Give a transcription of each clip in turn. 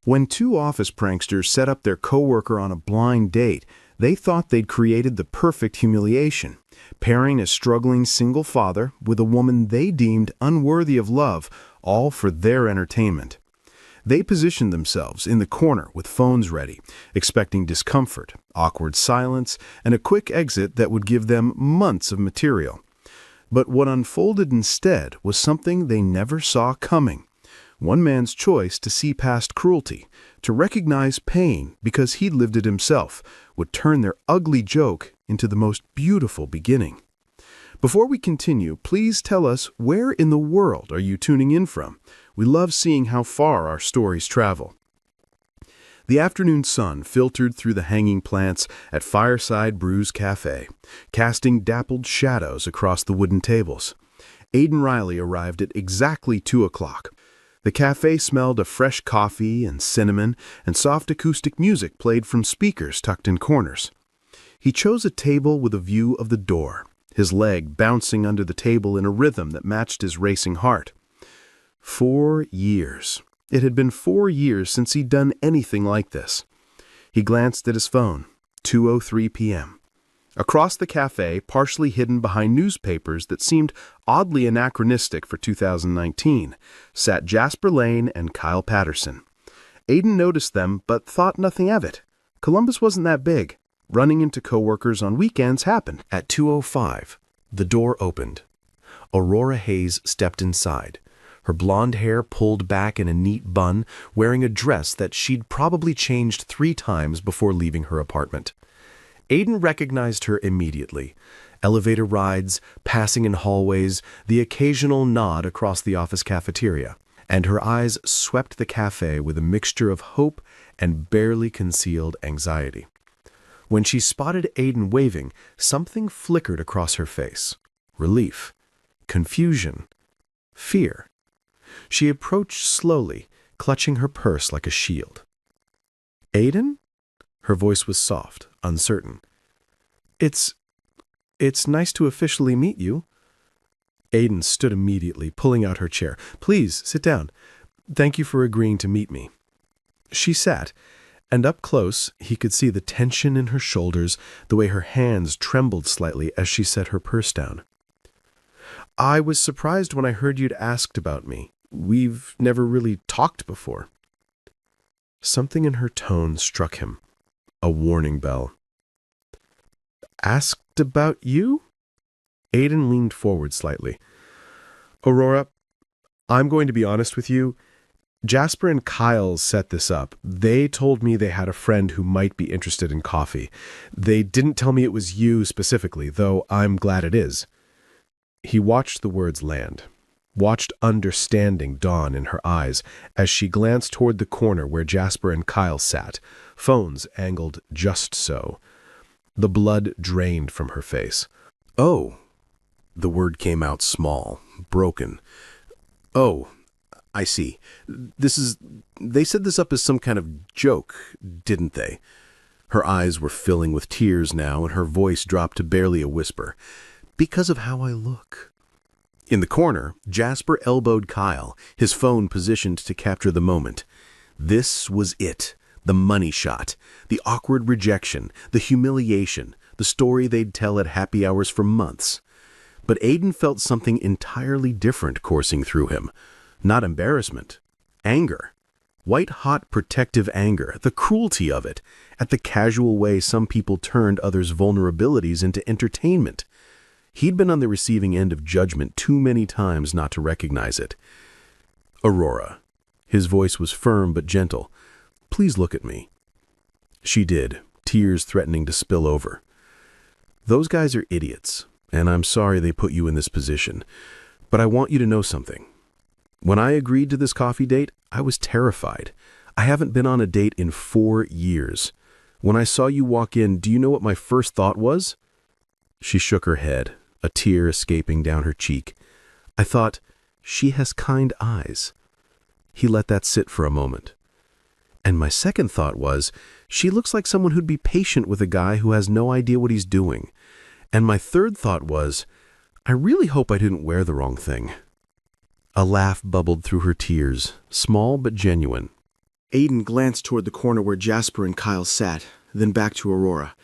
When two office pranksters set up their coworker on a blind date, they thought they'd created the perfect humiliation, pairing a struggling single father with a woman they deemed unworthy of love, all for their entertainment. They positioned themselves in the corner with phones ready, expecting discomfort, awkward silence, and a quick exit that would give them months of material. But what unfolded instead was something they never saw coming. One man's choice to see past cruelty, to recognize pain because he'd lived it himself, would turn their ugly joke into the most beautiful beginning. Before we continue, please tell us, where in the world are you tuning in from? We love seeing how far our stories travel. The afternoon sun filtered through the hanging plants at Fireside Brews Café, casting dappled shadows across the wooden tables. Aidan Riley arrived at exactly 2 o'clock. The cafe smelled of fresh coffee and cinnamon, and soft acoustic music played from speakers tucked in corners. He chose a table with a view of the door, his leg bouncing under the table in a rhythm that matched his racing heart. 4 years. It had been 4 years since he'd done anything like this. He glanced at his phone. 2:03 p.m. Across the cafe, partially hidden behind newspapers that seemed oddly anachronistic for 2019, sat Jasper Lane and Kyle Patterson. Aidan noticed them, but thought nothing of it. Columbus wasn't that big. Running into coworkers on weekends happened. At 2:05, the door opened. Aurora Hayes stepped inside, her blonde hair pulled back in a neat bun, wearing a dress that she'd probably changed 3 times before leaving her apartment. Aidan recognized her immediately. Elevator rides, passing in hallways, the occasional nod across the office cafeteria, and her eyes swept the cafe with a mixture of hope and barely concealed anxiety. When she spotted Aidan waving, something flickered across her face. Relief, confusion, fear. She approached slowly, clutching her purse like a shield. "Aidan?" Her voice was soft, uncertain. It's nice to officially meet you." Aidan stood immediately, pulling out her chair. "Please, sit down. Thank you for agreeing to meet me." She sat, and up close he could see the tension in her shoulders, the way her hands trembled slightly as she set her purse down. "I was surprised when I heard you'd asked about me. We've never really talked before." Something in her tone struck him, a warning bell. "Asked about you?" Aidan leaned forward slightly. "Aurora, I'm going to be honest with you. Jasper and Kyle set this up. They told me they had a friend who might be interested in coffee. They didn't tell me it was you specifically, though I'm glad it is." He watched the words land, watched understanding dawn in her eyes as she glanced toward the corner where Jasper and Kyle sat, phones angled just so. The blood drained from her face. "Oh," the word came out small, broken. "Oh, I see. They set this up as some kind of joke, didn't they?" Her eyes were filling with tears now, and her voice dropped to barely a whisper. "Because of how I look." In the corner, Jasper elbowed Kyle, his phone positioned to capture the moment. This was it. The money shot, the awkward rejection, the humiliation, the story they'd tell at happy hours for months. But Aidan felt something entirely different coursing through him. Not embarrassment, anger. White-hot protective anger, the cruelty of it, at the casual way some people turned others' vulnerabilities into entertainment. He'd been on the receiving end of judgment too many times not to recognize it. "Aurora." His voice was firm but gentle. "Please look at me." She did, tears threatening to spill over. "Those guys are idiots, and I'm sorry they put you in this position. But I want you to know something. When I agreed to this coffee date, I was terrified. I haven't been on a date in 4 years. When I saw you walk in, do you know what my first thought was?" She shook her head, a tear escaping down her cheek. "I thought, she has kind eyes." He let that sit for a moment. "And my second thought was, she looks like someone who'd be patient with a guy who has no idea what he's doing. And my third thought was, I really hope I didn't wear the wrong thing." A laugh bubbled through her tears, small but genuine. Aiden glanced toward the corner where Jasper and Kyle sat, then back to Aurora.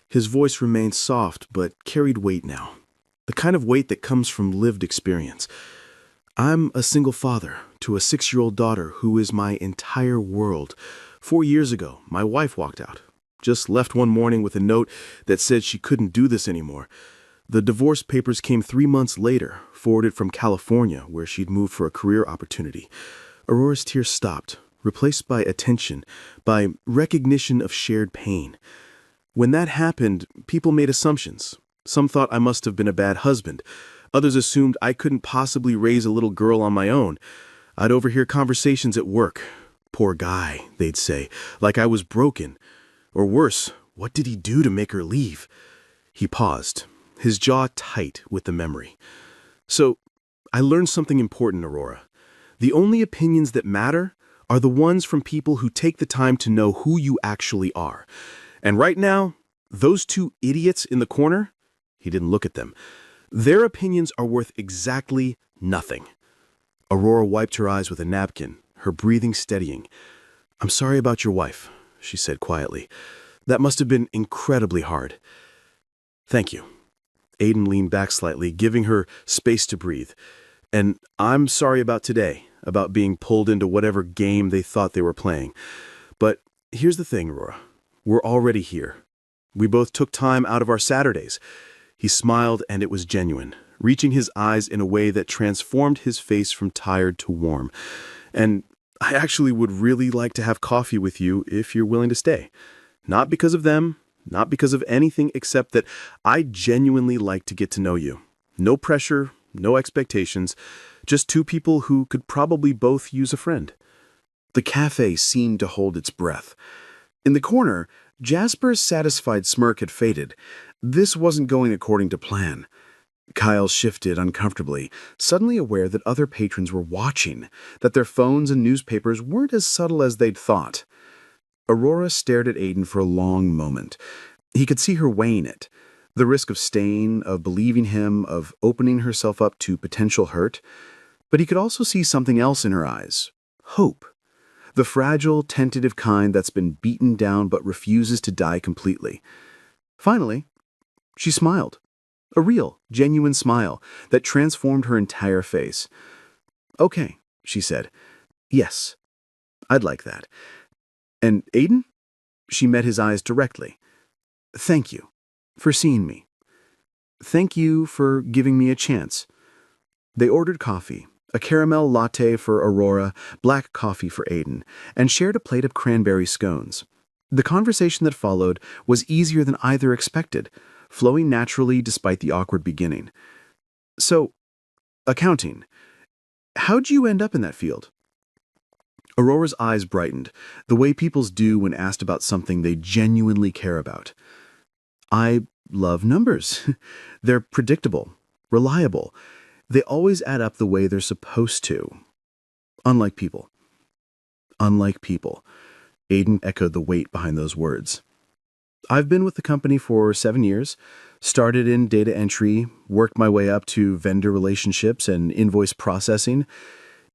His voice remained soft, but carried weight now. The kind of weight that comes from lived experience. I'm a single father to a 6-year-old daughter who is my entire world. 4 years ago, my wife walked out. Just left one morning with a note that said she couldn't do this anymore. The divorce papers came 3 months later, forwarded from California, where she'd moved for a career opportunity. Aurora's tears stopped, replaced by attention, by recognition of shared pain. When that happened, people made assumptions. Some thought I must have been a bad husband. Others assumed I couldn't possibly raise a little girl on my own. I'd overhear conversations at work. Poor guy, they'd say, like I was broken. Or worse, what did he do to make her leave? He paused, his jaw tight with the memory. So, I learned something important, Aurora. The only opinions that matter are the ones from people who take the time to know who you actually are. And right now, those 2 idiots in the corner, he didn't look at them, their opinions are worth exactly nothing. Aurora wiped her eyes with a napkin, her breathing steadying. I'm sorry about your wife, she said quietly. That must have been incredibly hard. Thank you. Aiden leaned back slightly, giving her space to breathe. And I'm sorry about today, about being pulled into whatever game they thought they were playing. But here's the thing, Aurora. We're already here. We both took time out of our Saturdays. He smiled, and it was genuine, reaching his eyes in a way that transformed his face from tired to warm. And I actually would really like to have coffee with you if you're willing to stay. Not because of them, not because of anything except that I genuinely like to get to know you. No pressure, no expectations, just 2 people who could probably both use a friend. The cafe seemed to hold its breath. In the corner, Jasper's satisfied smirk had faded. This wasn't going according to plan. Kyle shifted uncomfortably, suddenly aware that other patrons were watching, that their phones and newspapers weren't as subtle as they'd thought. Aurora stared at Aiden for a long moment. He could see her weighing it. The risk of staying, of believing him, of opening herself up to potential hurt. But he could also see something else in her eyes. Hope. The fragile, tentative kind that's been beaten down but refuses to die completely. Finally, she smiled. A real, genuine smile that transformed her entire face. Okay, she said. Yes, I'd like that. And Aiden? She met his eyes directly. Thank you for seeing me. Thank you for giving me a chance. They ordered coffee, a caramel latte for Aurora, black coffee for Aiden, and shared a plate of cranberry scones. The conversation that followed was easier than either expected, flowing naturally despite the awkward beginning. So, accounting. How'd you end up in that field? Aurora's eyes brightened, the way people's do when asked about something they genuinely care about. I love numbers. They're predictable, reliable. They always add up the way they're supposed to. Unlike people. Unlike people. Aiden echoed the weight behind those words. I've been with the company for 7 years, started in data entry, worked my way up to vendor relationships and invoice processing.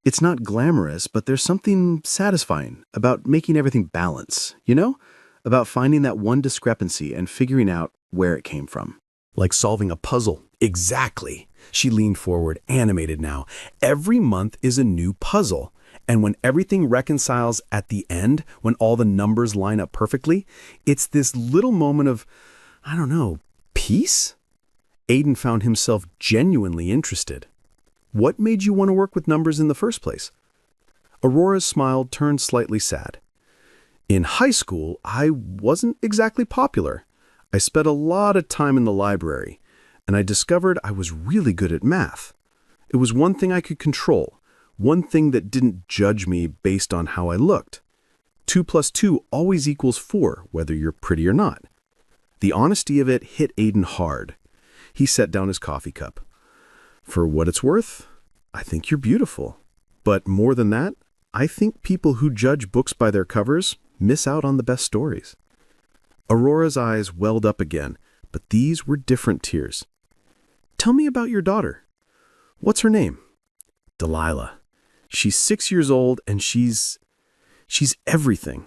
It's not glamorous, but there's something satisfying about making everything balance, you know? About finding that one discrepancy and figuring out where it came from. Like solving a puzzle. Exactly. She leaned forward, animated now. Every month is a new puzzle. And when everything reconciles at the end, when all the numbers line up perfectly, it's this little moment of, I don't know, peace? Aiden found himself genuinely interested. What made you want to work with numbers in the first place? Aurora's smile turned slightly sad. In high school, I wasn't exactly popular. I spent a lot of time in the library, and I discovered I was really good at math. It was one thing I could control, one thing that didn't judge me based on how I looked. 2 plus 2 always equals 4, whether you're pretty or not. The honesty of it hit Aiden hard. He set down his coffee cup. For what it's worth, I think you're beautiful. But more than that, I think people who judge books by their covers miss out on the best stories. Aurora's eyes welled up again, but these were different tears. Tell me about your daughter. What's her name? Delilah. She's 6 years old and she's She's everything.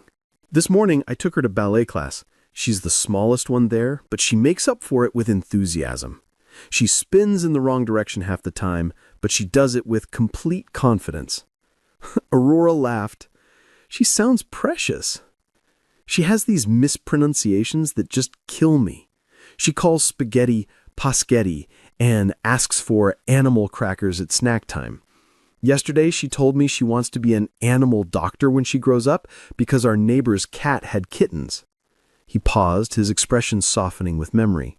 This morning, I took her to ballet class. She's the smallest one there, but she makes up for it with enthusiasm. She spins in the wrong direction half the time, but she does it with complete confidence. Aurora laughed. She sounds precious. She has these mispronunciations that just kill me. She calls spaghetti paschetti and asks for animal crackers at snack time. Yesterday, she told me she wants to be an animal doctor when she grows up because our neighbor's cat had kittens. He paused, his expression softening with memory.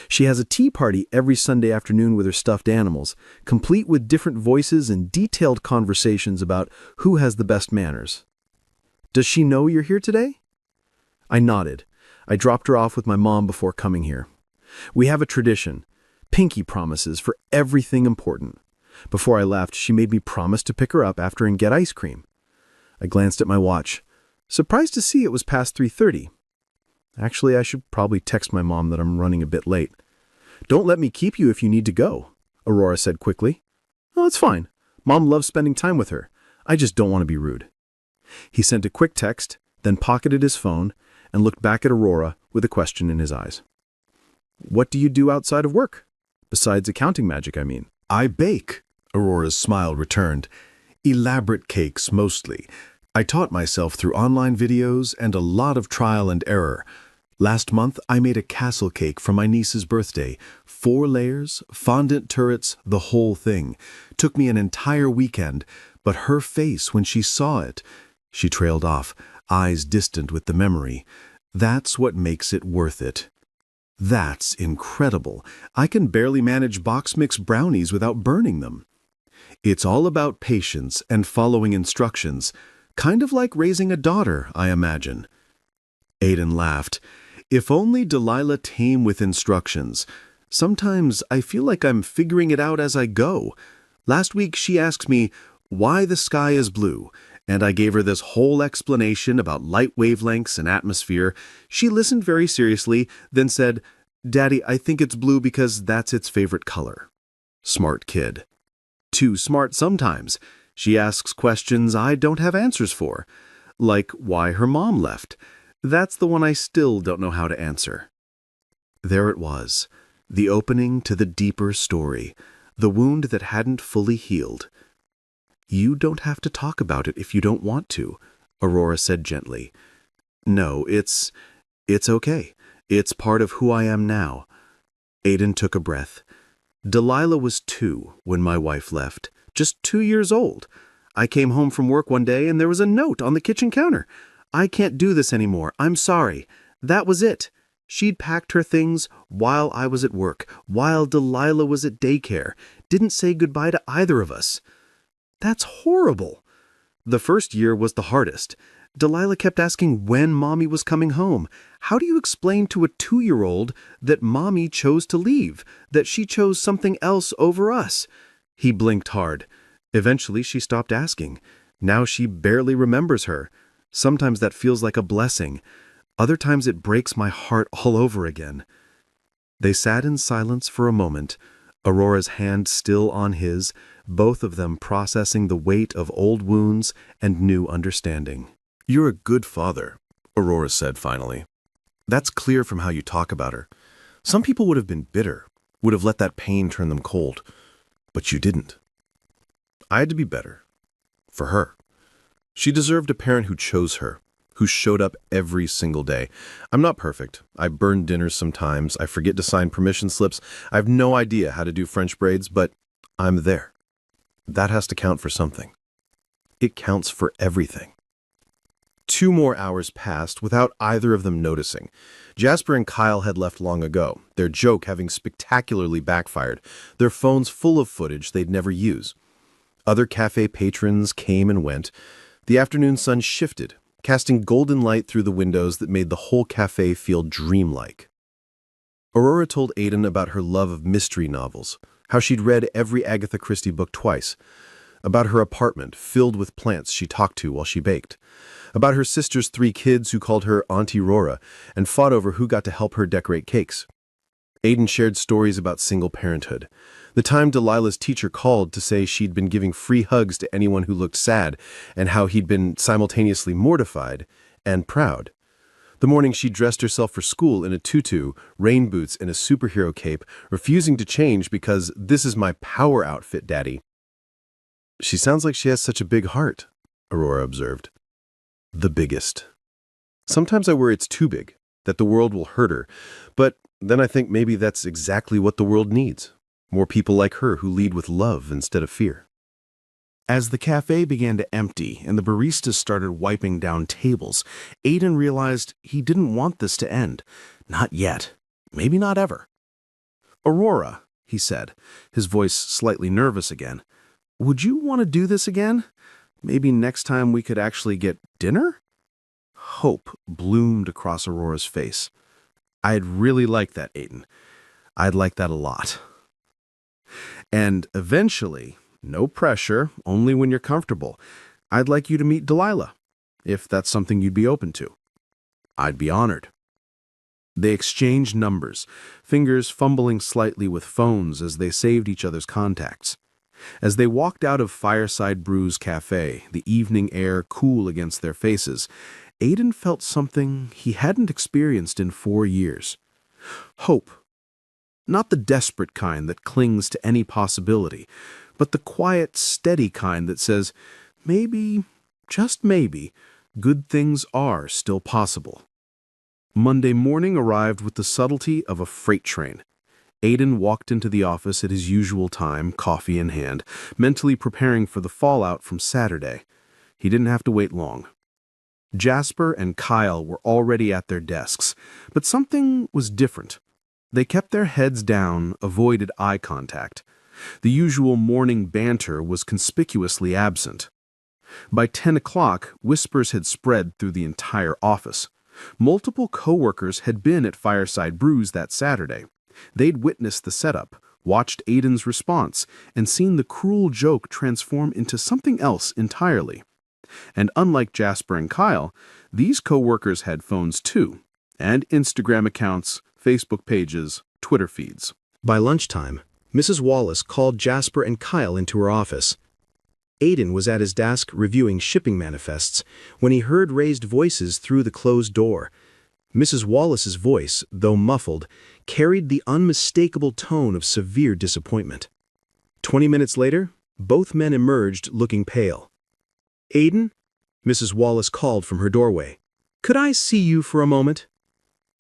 She has a tea party every Sunday afternoon with her stuffed animals, complete with different voices and detailed conversations about who has the best manners. Does she know you're here today? I nodded. I dropped her off with my mom before coming here. We have a tradition, pinky promises for everything important. Before I left, she made me promise to pick her up after and get ice cream. I glanced at my watch, surprised to see it was past 3:30. Actually, I should probably text my mom that I'm running a bit late. Don't let me keep you if you need to go, Aurora said quickly. Oh, it's fine. Mom loves spending time with her. I just don't want to be rude. He sent a quick text, then pocketed his phone and looked back at Aurora with a question in his eyes. What do you do outside of work? Besides accounting magic, I mean. I bake, Aurora's smile returned. Elaborate cakes, mostly. I taught myself through online videos and a lot of trial and error. Last month, I made a castle cake for my niece's birthday. 4 layers, fondant turrets, the whole thing. Took me an entire weekend, but her face when she saw it... She trailed off, eyes distant with the memory. That's what makes it worth it. That's incredible. I can barely manage box mix brownies without burning them. It's all about patience and following instructions, kind of like raising a daughter, I imagine. Aiden laughed. If only Delilah came with instructions. Sometimes I feel like I'm figuring it out as I go. Last week she asked me why the sky is blue, and I gave her this whole explanation about light wavelengths and atmosphere. She listened very seriously, then said, Daddy, I think it's blue because that's its favorite color. Smart kid. Too smart sometimes. She asks questions I don't have answers for, like why her mom left. That's the one I still don't know how to answer. There it was, the opening to the deeper story, the wound that hadn't fully healed. You don't have to talk about it if you don't want to, Aurora said gently. No, it's okay. It's part of who I am now. Aiden took a breath. Delilah was 2 when my wife left, just 2 years old. I came home from work one day and there was a note on the kitchen counter. I can't do this anymore. I'm sorry. That was it. She'd packed her things while I was at work, while Delilah was at daycare. Didn't say goodbye to either of us. That's horrible. The first year was the hardest. Delilah kept asking when Mommy was coming home. How do you explain to a 2-year-old that Mommy chose to leave, that she chose something else over us? He blinked hard. Eventually, she stopped asking. Now she barely remembers her. Sometimes that feels like a blessing. Other times it breaks my heart all over again. They sat in silence for a moment, Aurora's hand still on his, both of them processing the weight of old wounds and new understanding. You're a good father, Aurora said finally. That's clear from how you talk about her. Some people would have been bitter, would have let that pain turn them cold. But you didn't. I had to be better. For her. She deserved a parent who chose her, who showed up every single day. I'm not perfect. I burn dinners sometimes. I forget to sign permission slips. I have no idea how to do French braids, but I'm there. That has to count for something. It counts for everything. 2 more hours passed without either of them noticing. Jasper and Kyle had left long ago, their joke having spectacularly backfired, their phones full of footage they'd never use. Other cafe patrons came and went. The afternoon sun shifted, casting golden light through the windows that made the whole cafe feel dreamlike. Aurora told Aiden about her love of mystery novels, how she'd read every Agatha Christie book twice, about her apartment filled with plants she talked to while she baked, about her sister's 3 kids who called her Auntie Rora and fought over who got to help her decorate cakes. Aiden shared stories about single parenthood. The time Delilah's teacher called to say she'd been giving free hugs to anyone who looked sad, and how he'd been simultaneously mortified and proud. The morning she dressed herself for school in a tutu, rain boots, and a superhero cape, refusing to change because this is my power outfit, Daddy. She sounds like she has such a big heart, Aurora observed. The biggest. Sometimes I worry it's too big, that the world will hurt her, but then I think maybe that's exactly what the world needs. More people like her who lead with love instead of fear. As the cafe began to empty and the baristas started wiping down tables, Aiden realized he didn't want this to end. Not yet. Maybe not ever. "Aurora," he said, his voice slightly nervous again, "would you want to do this again? Maybe next time we could actually get dinner?" Hope bloomed across Aurora's face. "I'd really like that, Aiden. I'd like that a lot. And eventually, no pressure, only when you're comfortable, I'd like you to meet Delilah, if that's something you'd be open to. I'd be honored." They exchanged numbers, fingers fumbling slightly with phones as they saved each other's contacts. As they walked out of Fireside Brew's cafe, the evening air cool against their faces, Aiden felt something he hadn't experienced in 4 years. Hope. Not the desperate kind that clings to any possibility, but the quiet, steady kind that says, maybe, just maybe, good things are still possible. Monday morning arrived with the subtlety of a freight train. Aiden walked into the office at his usual time, coffee in hand, mentally preparing for the fallout from Saturday. He didn't have to wait long. Jasper and Kyle were already at their desks, but something was different. They kept their heads down, avoided eye contact. The usual morning banter was conspicuously absent. By 10 o'clock, whispers had spread through the entire office. Multiple coworkers had been at Fireside Brews that Saturday. They'd witnessed the setup, watched Aiden's response, and seen the cruel joke transform into something else entirely. And unlike Jasper and Kyle, these coworkers had phones too, and Instagram accounts, Facebook pages, Twitter feeds. By lunchtime, Mrs. Wallace called Jasper and Kyle into her office. Aiden was at his desk reviewing shipping manifests when he heard raised voices through the closed door. Mrs. Wallace's voice, though muffled, carried the unmistakable tone of severe disappointment. 20 minutes later, both men emerged looking pale. "Aiden?" Mrs. Wallace called from her doorway. "Could I see you for a moment?"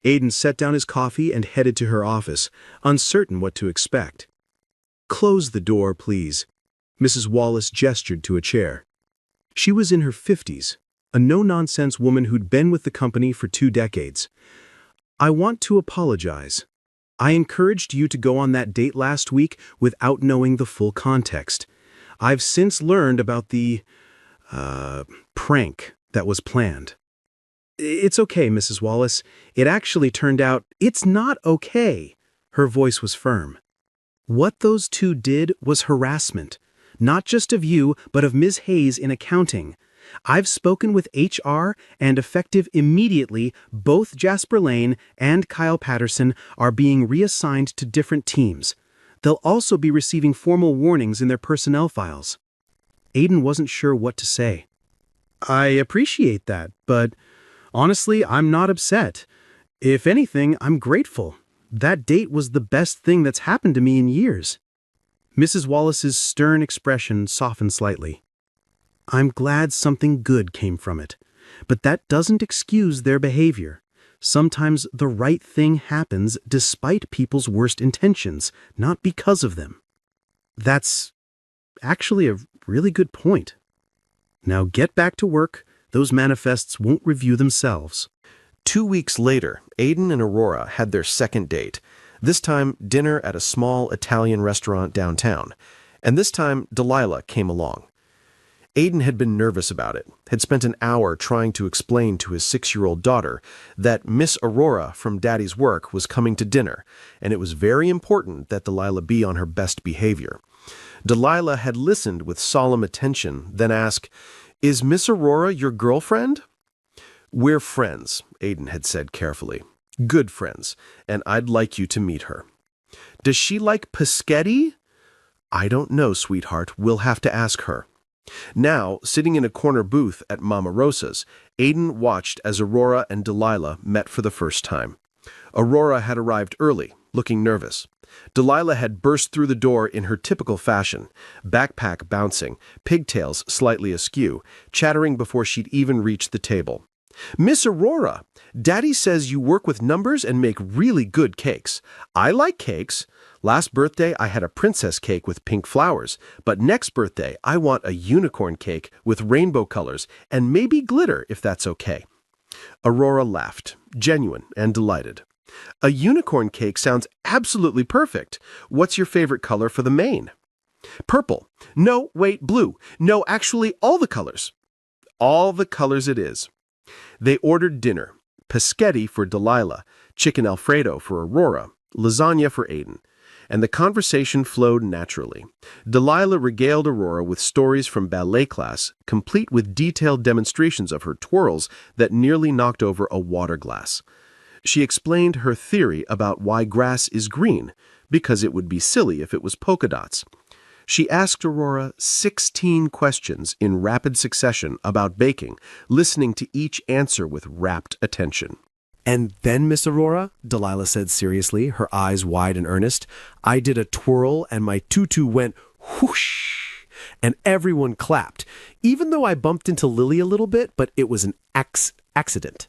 Aiden set down his coffee and headed to her office, uncertain what to expect. "Close the door, please." Mrs. Wallace gestured to a chair. She was in her 50s, a no-nonsense woman who'd been with the company for 2 decades. "I want to apologize. I encouraged you to go on that date last week without knowing the full context. I've since learned about the prank that was planned." "It's okay, Mrs. Wallace. It actually turned out it's not okay." Her voice was firm. "What those two did was harassment, not just of you, but of Ms. Hayes in accounting. I've spoken with HR, and effective immediately, both Jasper Lane and Kyle Patterson are being reassigned to different teams. They'll also be receiving formal warnings in their personnel files." Aiden wasn't sure what to say. "I appreciate that, but honestly, I'm not upset. If anything, I'm grateful. That date was the best thing that's happened to me in years." Mrs. Wallace's stern expression softened slightly. "I'm glad something good came from it, but that doesn't excuse their behavior. Sometimes the right thing happens despite people's worst intentions, not because of them." "That's actually a really good point. Now get back to work. Those manifests won't review themselves." 2 weeks later, Aiden and Aurora had their second date. This time, dinner at a small Italian restaurant downtown. And this time, Delilah came along. Aiden had been nervous about it, had spent an hour trying to explain to his 6-year-old daughter that Miss Aurora from Daddy's work was coming to dinner, and it was very important that Delilah be on her best behavior. Delilah had listened with solemn attention, then asked, "Is Miss Aurora your girlfriend?" "We're friends," Aiden had said carefully. Good friends, and I'd like you to meet her. Does she like Paschetti? I don't know, sweetheart. We'll have to ask her. Now, sitting in a corner booth at Mama Rosa's, Aiden watched as Aurora and Delilah met for the first time. Aurora had arrived early, looking nervous. Delilah had burst through the door in her typical fashion, backpack bouncing, pigtails slightly askew, chattering before she'd even reached the table. Miss Aurora, Daddy says you work with numbers and make really good cakes. I like cakes. Last birthday, I had a princess cake with pink flowers, but next birthday, I want a unicorn cake with rainbow colors and maybe glitter if that's okay. Aurora laughed, genuine and delighted. A unicorn cake sounds absolutely perfect. What's your favorite color for the main? Purple. No, wait, blue. No, actually, all the colors. All the colors it is. They ordered dinner. Paschetti for Delilah, chicken Alfredo for Aurora, lasagna for Aiden. And the conversation flowed naturally. Delilah regaled Aurora with stories from ballet class, complete with detailed demonstrations of her twirls that nearly knocked over a water glass. She explained her theory about why grass is green, because it would be silly if it was polka dots. She asked Aurora 16 questions in rapid succession about baking, listening to each answer with rapt attention. And then, Miss Aurora, Delilah said seriously, her eyes wide and earnest, I did a twirl and my tutu went whoosh, and everyone clapped, even though I bumped into Lily a little bit, but it was an accident.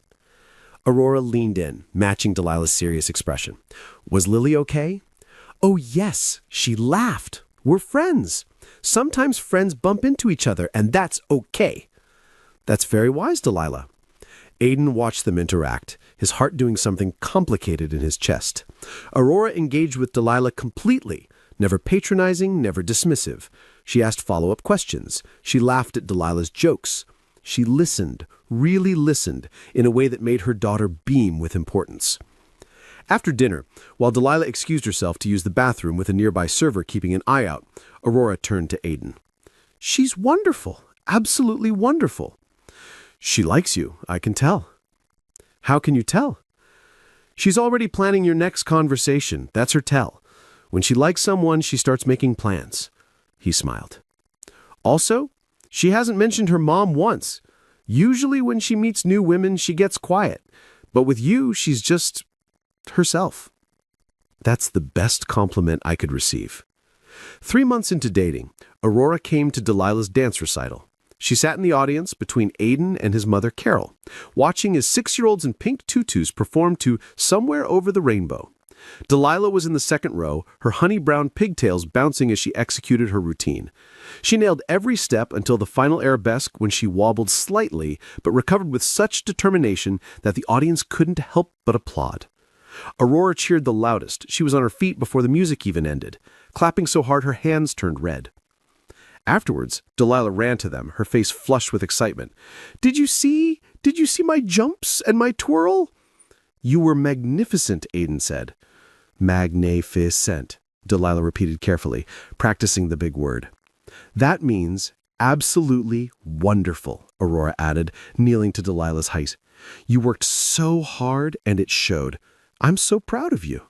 Aurora leaned in, matching Delilah's serious expression. Was Lily okay? Oh, yes, she laughed. We're friends. Sometimes friends bump into each other, and that's okay. That's very wise, Delilah. Aiden watched them interact, his heart doing something complicated in his chest. Aurora engaged with Delilah completely, never patronizing, never dismissive. She asked follow-up questions. She laughed at Delilah's jokes. She listened, really listened, in a way that made her daughter beam with importance. After dinner, while Delilah excused herself to use the bathroom with a nearby server keeping an eye out, Aurora turned to Aiden. She's wonderful, absolutely wonderful. She likes you, I can tell. How can you tell? She's already planning your next conversation. That's her tell. When she likes someone, she starts making plans. He smiled. Also, she hasn't mentioned her mom once. Usually when she meets new women, she gets quiet. But with you, she's just herself. That's the best compliment I could receive. 3 months into dating, Aurora came to Delilah's dance recital. She sat in the audience between Aiden and his mother, Carol, watching his 6-year-olds in pink tutus perform to Somewhere Over the Rainbow. Delilah was in the second row, her honey-brown pigtails bouncing as she executed her routine. She nailed every step until the final arabesque when she wobbled slightly, but recovered with such determination that the audience couldn't help but applaud. Aurora cheered the loudest. She was on her feet before the music even ended, clapping so hard her hands turned red. Afterwards, Delilah ran to them, her face flushed with excitement. Did you see my jumps and my twirl? You were magnificent, Aiden said. Magnificent, Delilah repeated carefully, practicing the big word. That means absolutely wonderful, Aurora added, kneeling to Delilah's height. You worked so hard and it showed. I'm so proud of you.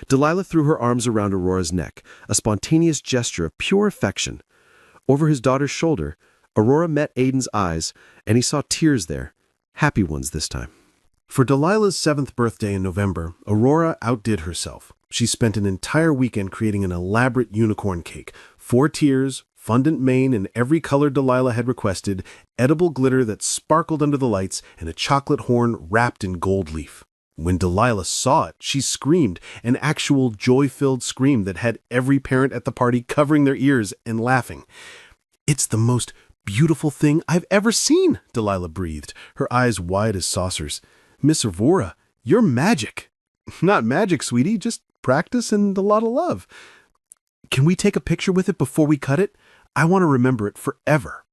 Delilah threw her arms around Aurora's neck, a spontaneous gesture of pure affection. Over his daughter's shoulder, Aurora met Aiden's eyes, and he saw tears there, happy ones this time. For Delilah's 7th birthday in November, Aurora outdid herself. She spent an entire weekend creating an elaborate unicorn cake, 4 tiers, fondant mane in every color Delilah had requested, edible glitter that sparkled under the lights, and a chocolate horn wrapped in gold leaf. When Delilah saw it, she screamed, an actual joy-filled scream that had every parent at the party covering their ears and laughing. It's the most beautiful thing I've ever seen, Delilah breathed, her eyes wide as saucers. Miss Aurora, you're magic. Not magic, sweetie, just practice and a lot of love. Can we take a picture with it before we cut it? I want to remember it forever.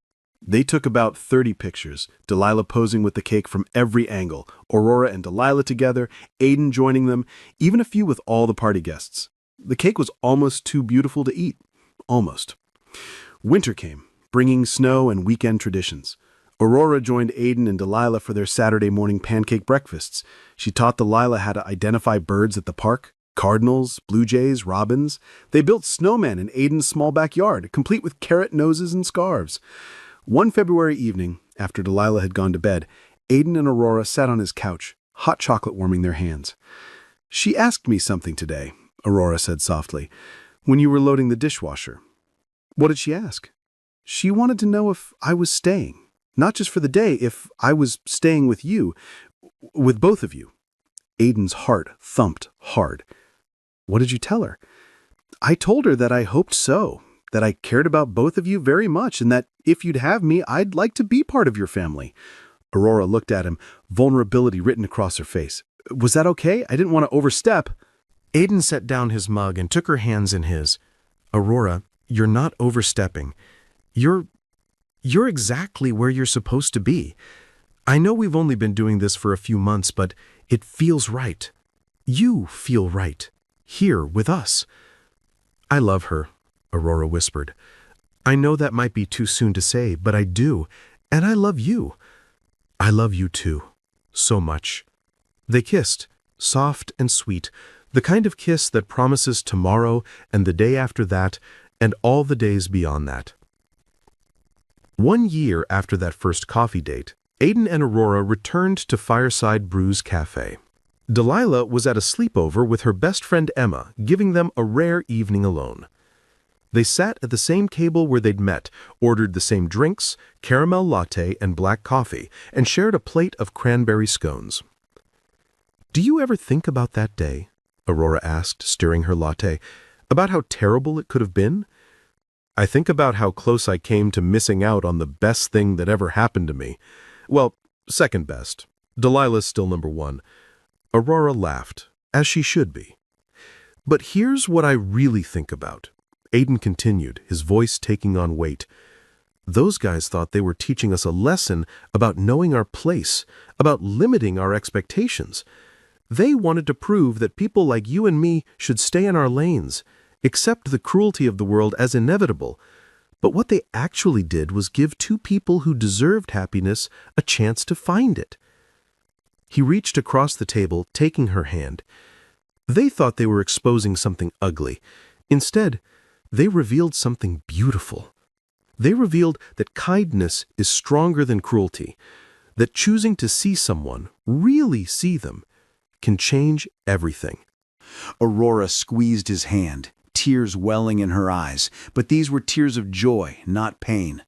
They took about 30 pictures, Delilah posing with the cake from every angle, Aurora and Delilah together, Aiden joining them, even a few with all the party guests. The cake was almost too beautiful to eat. Almost. Winter came, bringing snow and weekend traditions. Aurora joined Aiden and Delilah for their Saturday morning pancake breakfasts. She taught Delilah how to identify birds at the park. Cardinals, blue jays, robins. They built snowmen in Aiden's small backyard, complete with carrot noses and scarves. One February evening, after Delilah had gone to bed, Aiden and Aurora sat on his couch, hot chocolate warming their hands. "She asked me something today," Aurora said softly, "when you were loading the dishwasher." "What did she ask?" "She wanted to know if I was staying. Not just for the day, if I was staying with you, with both of you." Aiden's heart thumped hard. "What did you tell her?" "I told her that I hoped so, that I cared about both of you very much, and that if you'd have me, I'd like to be part of your family." Aurora looked at him, vulnerability written across her face. "Was that okay? I didn't want to overstep." Aiden set down his mug and took her hands in his. "Aurora, you're not overstepping. You're exactly where you're supposed to be. I know we've only been doing this for a few months, but it feels right. You feel right. Here with us." "I love her," Aurora whispered. "I know that might be too soon to say, but I do, and I love you. I love you too, so much." They kissed, soft and sweet, the kind of kiss that promises tomorrow and the day after that and all the days beyond that. 1 year after that first coffee date, Aiden and Aurora returned to Fireside Brews Café. Delilah was at a sleepover with her best friend Emma, giving them a rare evening alone. They sat at the same table where they'd met, ordered the same drinks, caramel latte and black coffee, and shared a plate of cranberry scones. "Do you ever think about that day?" Aurora asked, stirring her latte. "About how terrible it could have been?" "I think about how close I came to missing out on the best thing that ever happened to me. Well, second best. Delilah's still number one." Aurora laughed, as she should be. "But here's what I really think about," Aiden continued, his voice taking on weight. "Those guys thought they were teaching us a lesson about knowing our place, about limiting our expectations. They wanted to prove that people like you and me should stay in our lanes, accept the cruelty of the world as inevitable. But what they actually did was give two people who deserved happiness a chance to find it." He reached across the table, taking her hand. "They thought they were exposing something ugly. Instead, they revealed something beautiful. They revealed that kindness is stronger than cruelty, that choosing to see someone, really see them, can change everything." Aurora squeezed his hand, tears welling in her eyes, but these were tears of joy, not pain.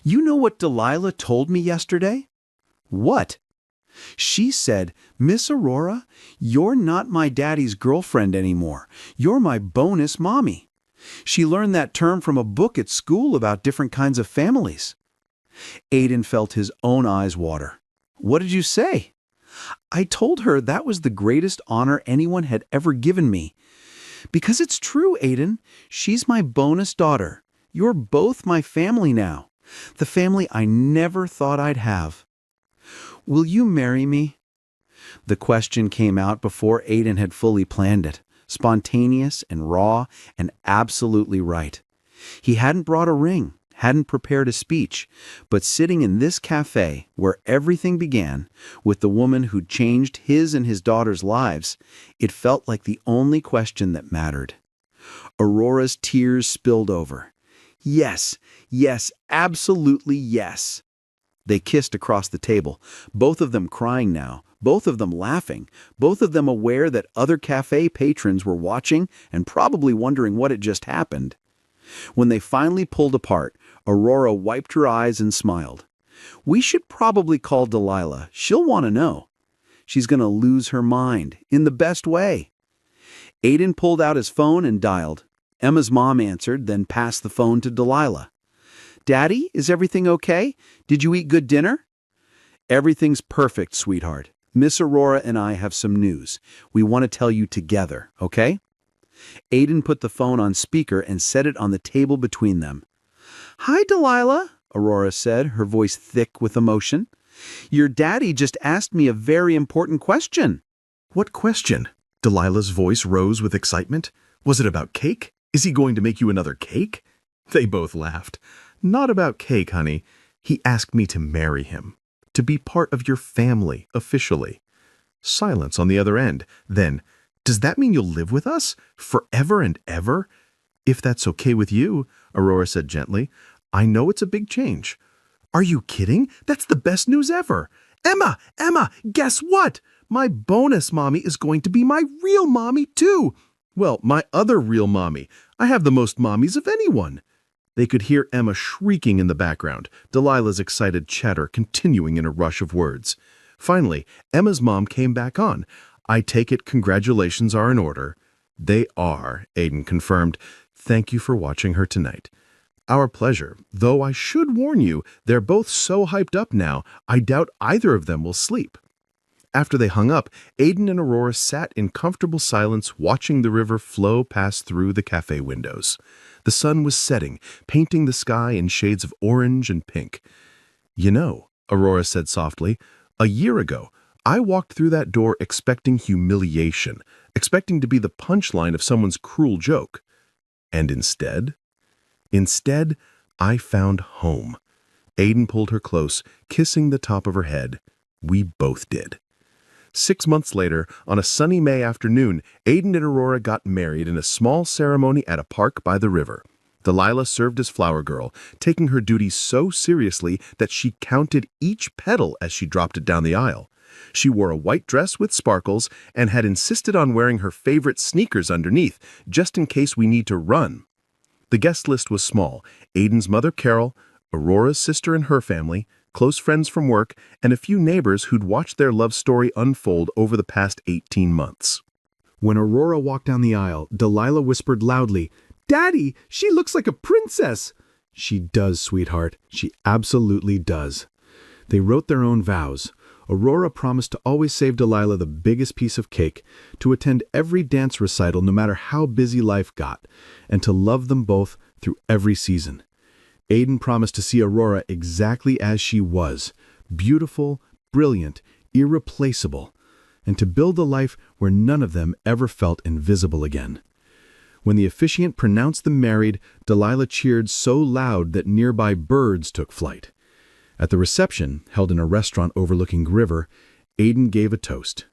"You know what Delilah told me yesterday?" "What?" "She said, 'Miss Aurora, you're not my daddy's girlfriend anymore. You're my bonus mommy.' She learned that term from a book at school about different kinds of families." Aiden felt his own eyes water. "What did you say?" "I told her that was the greatest honor anyone had ever given me. Because it's true, Aiden. She's my bonus daughter. You're both my family now. The family I never thought I'd have. Will you marry me?" The question came out before Aiden had fully planned it, spontaneous and raw and absolutely right. He hadn't brought a ring, hadn't prepared a speech, but sitting in this cafe where everything began, with the woman who'd changed his and his daughter's lives, it felt like the only question that mattered. Aurora's tears spilled over. Yes, yes, absolutely yes. They kissed across the table, both of them crying now, both of them laughing, both of them aware that other cafe patrons were watching and probably wondering what had just happened. When they finally pulled apart, Aurora wiped her eyes and smiled. "We should probably call Delilah. She'll want to know. She's going to lose her mind, in the best way." Aiden pulled out his phone and dialed. Emma's mom answered, then passed the phone to Delilah. "Daddy, is everything okay? Did you eat good dinner?" "Everything's perfect, sweetheart. Miss Aurora and I have some news. We want to tell you together, okay?" Aiden put the phone on speaker and set it on the table between them. "Hi, Delilah," Aurora said, her voice thick with emotion. "Your daddy just asked me a very important question." "What question?" Delilah's voice rose with excitement. "Was it about cake? Is he going to make you another cake?" They both laughed. "Not about cake, honey. He asked me to marry him, to be part of your family officially. Silence on the other end. Then, does that mean you'll live with us? Forever and ever? If that's okay with you, Aurora said gently. I know it's a big change. Are you kidding? That's the best news ever. Emma, guess what? My bonus mommy is going to be my real mommy too. Well, my other real mommy. I have the most mommies of anyone. They could hear Emma shrieking in the background, Delilah's excited chatter continuing in a rush of words. Finally, Emma's mom came back on. I take it congratulations are in order. They are, Aiden confirmed. Thank you for watching her tonight. Our pleasure, though I should warn you, they're both so hyped up now, I doubt either of them will sleep. After they hung up, Aiden and Aurora sat in comfortable silence watching the river flow past through the cafe windows. The sun was setting, painting the sky in shades of orange and pink. You know, Aurora said softly, a year ago, I walked through that door expecting humiliation, expecting to be the punchline of someone's cruel joke. And instead, I found home. Aiden pulled her close, kissing the top of her head. We both did. 6 months later, on a sunny May afternoon, Aiden and Aurora got married in a small ceremony at a park by the river. Delilah served as flower girl, taking her duties so seriously that she counted each petal as she dropped it down the aisle. She wore a white dress with sparkles and had insisted on wearing her favorite sneakers underneath, just in case we need to run. The guest list was small: Aiden's mother Carol, Aurora's sister and her family, close friends from work, and a few neighbors who'd watched their love story unfold over the past 18 months. When Aurora walked down the aisle, Delilah whispered loudly, "Daddy, she looks like a princess!" She does, sweetheart. She absolutely does. They wrote their own vows. Aurora promised to always save Delilah the biggest piece of cake, to attend every dance recital no matter how busy life got, and to love them both through every season. Aiden promised to see Aurora exactly as she was, beautiful, brilliant, irreplaceable, and to build a life where none of them ever felt invisible again. When the officiant pronounced them married, Delilah cheered so loud that nearby birds took flight. At the reception, held in a restaurant overlooking the river, Aiden gave a toast.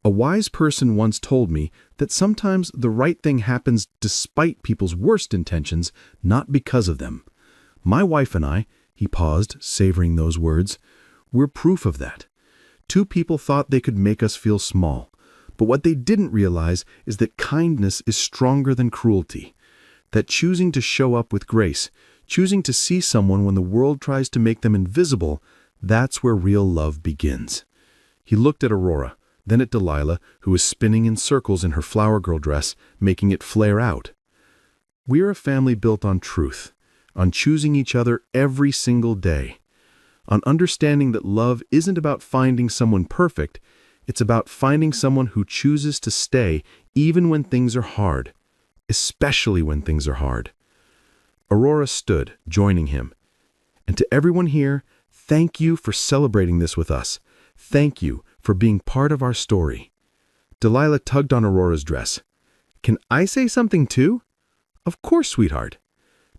A wise person once told me that sometimes the right thing happens despite people's worst intentions, not because of them. My wife and I, he paused, savoring those words, we're proof of that. Two people thought they could make us feel small, but what they didn't realize is that kindness is stronger than cruelty, that choosing to show up with grace, choosing to see someone when the world tries to make them invisible, that's where real love begins. He looked at Aurora, then at Delilah, who was spinning in circles in her flower girl dress, making it flare out. We're a family built on truth, on choosing each other every single day, on understanding that love isn't about finding someone perfect, it's about finding someone who chooses to stay even when things are hard, especially when things are hard. Aurora stood, joining him. And to everyone here, thank you for celebrating this with us. Thank you for being part of our story. Delilah tugged on Aurora's dress. Can I say something too? Of course, sweetheart.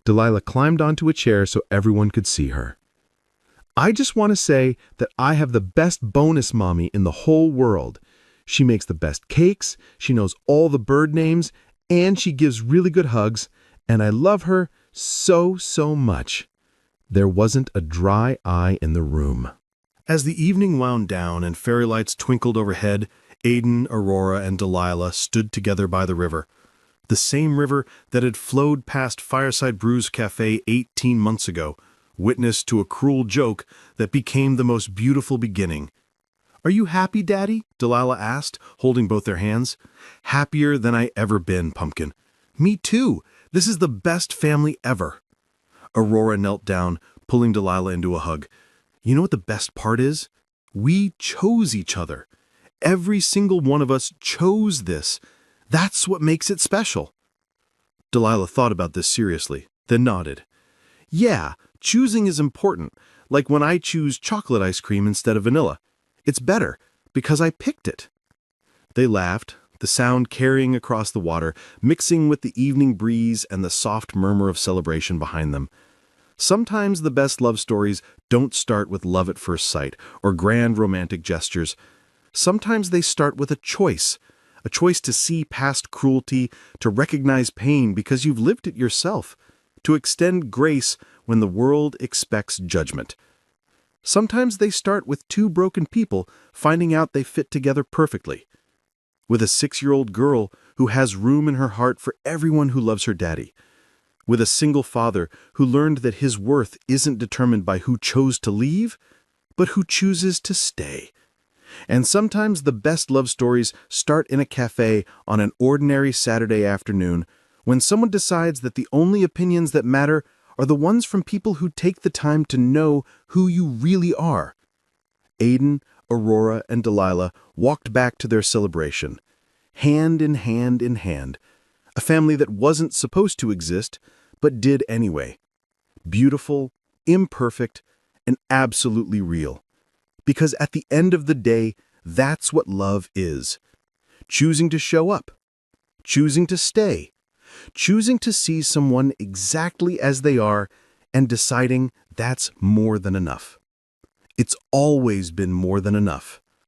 Delilah climbed onto a chair so everyone could see her. I just want to say that I have the best bonus mommy in the whole world. She makes the best cakes, she knows all the bird names, and she gives really good hugs, and I love her so much. There wasn't a dry eye in the room. As the evening wound down and fairy lights twinkled overhead, Aiden, Aurora, and Delilah stood together by the river. The same river that had flowed past Fireside Brew's Café 18 months ago, witness to a cruel joke that became the most beautiful beginning. Are you happy, Daddy? Delilah asked, holding both their hands. Happier than I ever been, Pumpkin. Me too. This is the best family ever. Aurora knelt down, pulling Delilah into a hug. You know what the best part is? We chose each other. Every single one of us chose this. That's what makes it special. Delilah thought about this seriously, then nodded. Yeah, choosing is important, like when I choose chocolate ice cream instead of vanilla. It's better, because I picked it. They laughed, the sound carrying across the water, mixing with the evening breeze and the soft murmur of celebration behind them. Sometimes the best love stories don't start with love at first sight or grand romantic gestures. Sometimes they start with a choice to see past cruelty, to recognize pain because you've lived it yourself, to extend grace when the world expects judgment. Sometimes they start with two broken people finding out they fit together perfectly. With a 6-year-old girl who has room in her heart for everyone who loves her daddy. With a single father who learned that his worth isn't determined by who chose to leave, but who chooses to stay. And sometimes the best love stories start in a café on an ordinary Saturday afternoon when someone decides that the only opinions that matter are the ones from people who take the time to know who you really are. Aiden, Aurora, and Delilah walked back to their celebration, hand in hand in hand, a family that wasn't supposed to exist, but did anyway. Beautiful, imperfect, and absolutely real. Because at the end of the day, that's what love is. Choosing to show up. Choosing to stay. Choosing to see someone exactly as they are and deciding that's more than enough. It's always been more than enough.